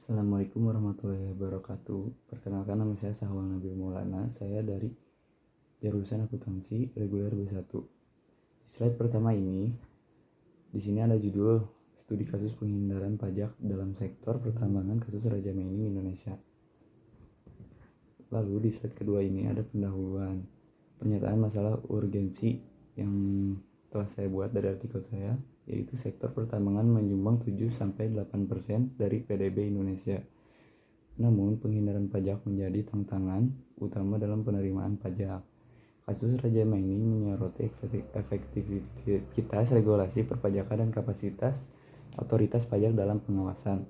Assalamualaikum warahmatullahi wabarakatuh. Perkenalkan, nama saya Sahwal Nabil Maulana. Saya dari jurusan akuntansi reguler B1. Di slide pertama ini, di sini ada judul studi kasus penghindaran pajak dalam sektor pertambangan kasus Raja Mining Indonesia. Lalu di slide kedua ini ada pendahuluan pernyataan masalah urgensi yang telah saya buat dari artikel saya, yaitu sektor pertambangan menyumbang 7-8% dari PDB Indonesia. Namun, penghindaran pajak menjadi tantangan utama dalam penerimaan pajak. Kasus Raja Mining menyoroti efektivitas regulasi perpajakan dan kapasitas otoritas pajak dalam pengawasan.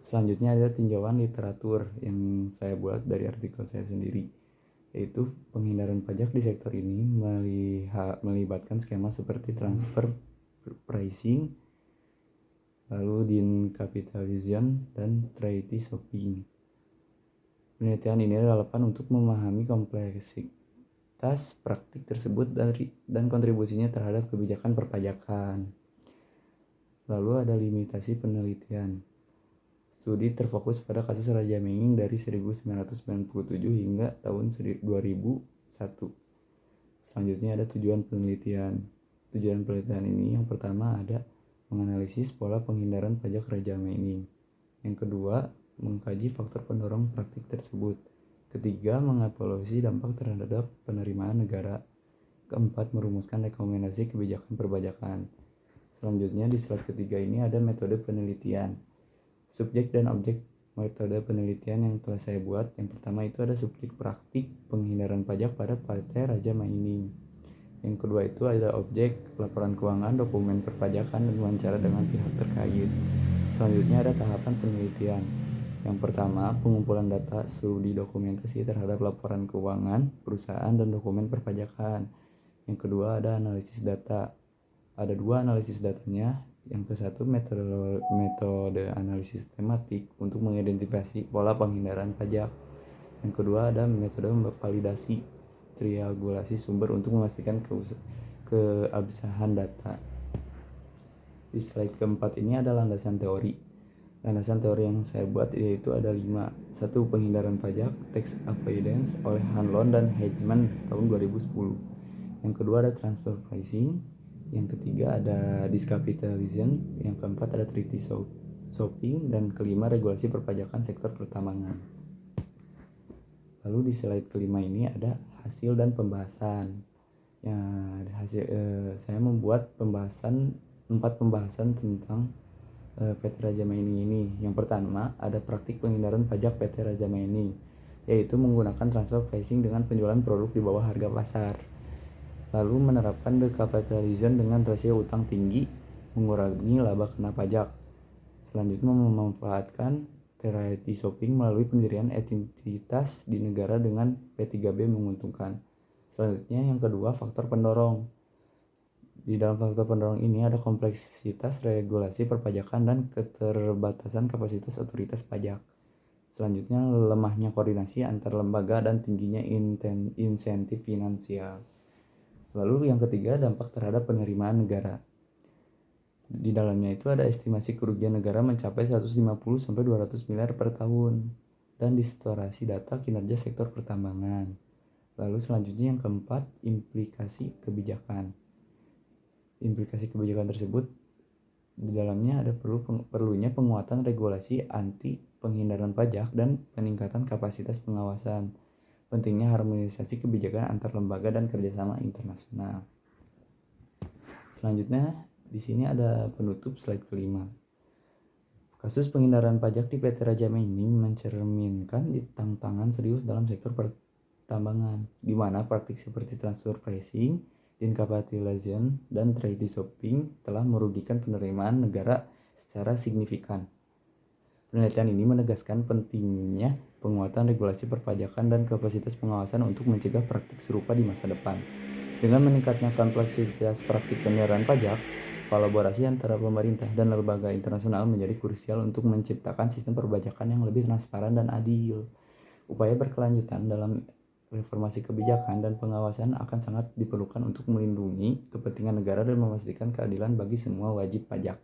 Selanjutnya ada tinjauan literatur yang saya buat dari artikel saya sendiri, yaitu penghindaran pajak di sektor ini melibatkan skema seperti transfer pricing, lalu din capitalization, dan treaty shopping. Penelitian ini relevan untuk memahami kompleksitas praktik tersebut dan kontribusinya terhadap kebijakan perpajakan. Lalu ada limitasi penelitian. Studi terfokus pada kasus Raja Mining dari 1997 hingga tahun 2001. Selanjutnya ada tujuan penelitian. Tujuan penelitian ini yang pertama ada menganalisis pola penghindaran pajak Raja Mining. Yang kedua, mengkaji faktor pendorong praktik tersebut. Ketiga, mengevaluasi dampak terhadap penerimaan negara. Keempat, merumuskan rekomendasi kebijakan perpajakan. Selanjutnya di slide ketiga ini ada metode penelitian. Subjek dan objek metode penelitian yang telah saya buat. Yang pertama itu ada subjek praktik penghindaran pajak pada PT Raja Mining. Yang kedua itu ada objek laporan keuangan, dokumen perpajakan, dan wawancara dengan pihak terkait. Selanjutnya ada tahapan penelitian. Yang pertama, pengumpulan data studi dokumentasi terhadap laporan keuangan, perusahaan, dan dokumen perpajakan. Yang kedua ada analisis data. Ada dua analisis datanya. Yang ke satu metode analisis tematik untuk mengidentifikasi pola penghindaran pajak. Yang kedua ada metode validasi triangulasi sumber untuk memastikan keabsahan data. Di slide keempat ini ada landasan teori. Landasan teori yang saya buat yaitu ada 5. 1. Penghindaran pajak tax avoidance oleh Hanlon dan Hedgeman tahun 2010. Yang kedua ada transfer pricing. Yang ketiga ada discapitalization. Yang keempat ada treaty shopping. Dan kelima regulasi perpajakan sektor pertambangan. Lalu di slide kelima ini ada hasil dan pembahasan. Ya, saya membuat 4 pembahasan tentang PT Raja Mining ini. Yang pertama ada praktik penghindaran pajak PT Raja Mining, yaitu menggunakan transfer pricing dengan penjualan produk di bawah harga pasar. Lalu menerapkan decapitalization dengan rasio utang tinggi, mengurangi laba kena pajak. Selanjutnya memanfaatkan treaty shopping melalui pendirian entitas di negara dengan P3B menguntungkan. Selanjutnya yang kedua, faktor pendorong. Di dalam faktor pendorong ini ada kompleksitas regulasi perpajakan dan keterbatasan kapasitas otoritas pajak. Selanjutnya lemahnya koordinasi antar lembaga dan tingginya insentif finansial. Lalu yang ketiga, dampak terhadap penerimaan negara. Di dalamnya itu ada estimasi kerugian negara mencapai 150-200 miliar per tahun dan distorsi data kinerja sektor pertambangan. Lalu selanjutnya yang keempat, implikasi kebijakan. Implikasi kebijakan tersebut di dalamnya ada perlunya penguatan regulasi anti penghindaran pajak dan peningkatan kapasitas pengawasan. Pentingnya harmonisasi kebijakan antar lembaga dan kerjasama internasional. Selanjutnya di sini ada penutup slide kelima. Kasus penghindaran pajak di PT Raja Mining mencerminkan tantangan serius dalam sektor pertambangan, di mana praktik seperti transfer pricing, decapitalization, dan treaty shopping telah merugikan penerimaan negara secara signifikan. Penelitian ini menegaskan pentingnya penguatan regulasi perpajakan dan kapasitas pengawasan untuk mencegah praktik serupa di masa depan. Dengan meningkatnya kompleksitas praktik penghindaran pajak, kolaborasi antara pemerintah dan lembaga internasional menjadi krusial untuk menciptakan sistem perpajakan yang lebih transparan dan adil. Upaya berkelanjutan dalam reformasi kebijakan dan pengawasan akan sangat diperlukan untuk melindungi kepentingan negara dan memastikan keadilan bagi semua wajib pajak.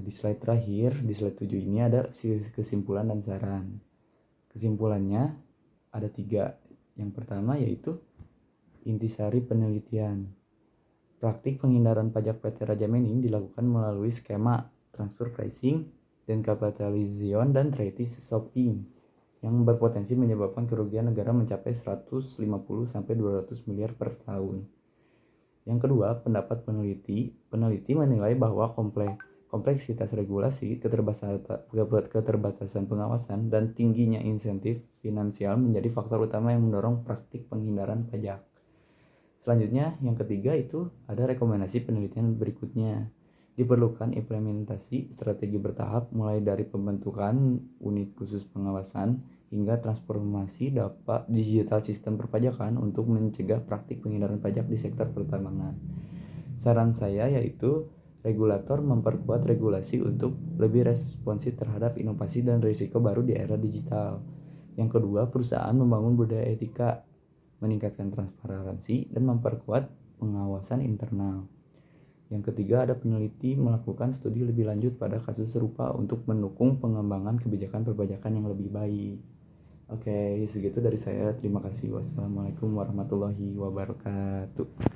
Di slide terakhir, di slide 7 ini ada kesimpulan dan saran. Kesimpulannya ada 3. Yang pertama yaitu intisari penelitian. Praktik penghindaran pajak PT Raja Mening dilakukan melalui skema transfer pricing dan capitalization dan treaty shopping yang berpotensi menyebabkan kerugian negara mencapai 150 sampai 200 miliar per tahun. Yang kedua, pendapat peneliti. Peneliti menilai bahwa kompleksitas regulasi, keterbatasan pengawasan, dan tingginya insentif finansial menjadi faktor utama yang mendorong praktik penghindaran pajak. Selanjutnya, yang ketiga itu ada rekomendasi penelitian berikutnya. Diperlukan implementasi strategi bertahap mulai dari pembentukan unit khusus pengawasan hingga transformasi digital sistem perpajakan untuk mencegah praktik penghindaran pajak di sektor pertambangan. Saran saya yaitu regulator memperkuat regulasi untuk lebih responsif terhadap inovasi dan risiko baru di era digital. Yang kedua, perusahaan membangun budaya etika, meningkatkan transparansi, dan memperkuat pengawasan internal. Yang ketiga, ada peneliti melakukan studi lebih lanjut pada kasus serupa untuk mendukung pengembangan kebijakan perpajakan yang lebih baik. Oke, segitu dari saya. Terima kasih. Wassalamualaikum warahmatullahi wabarakatuh.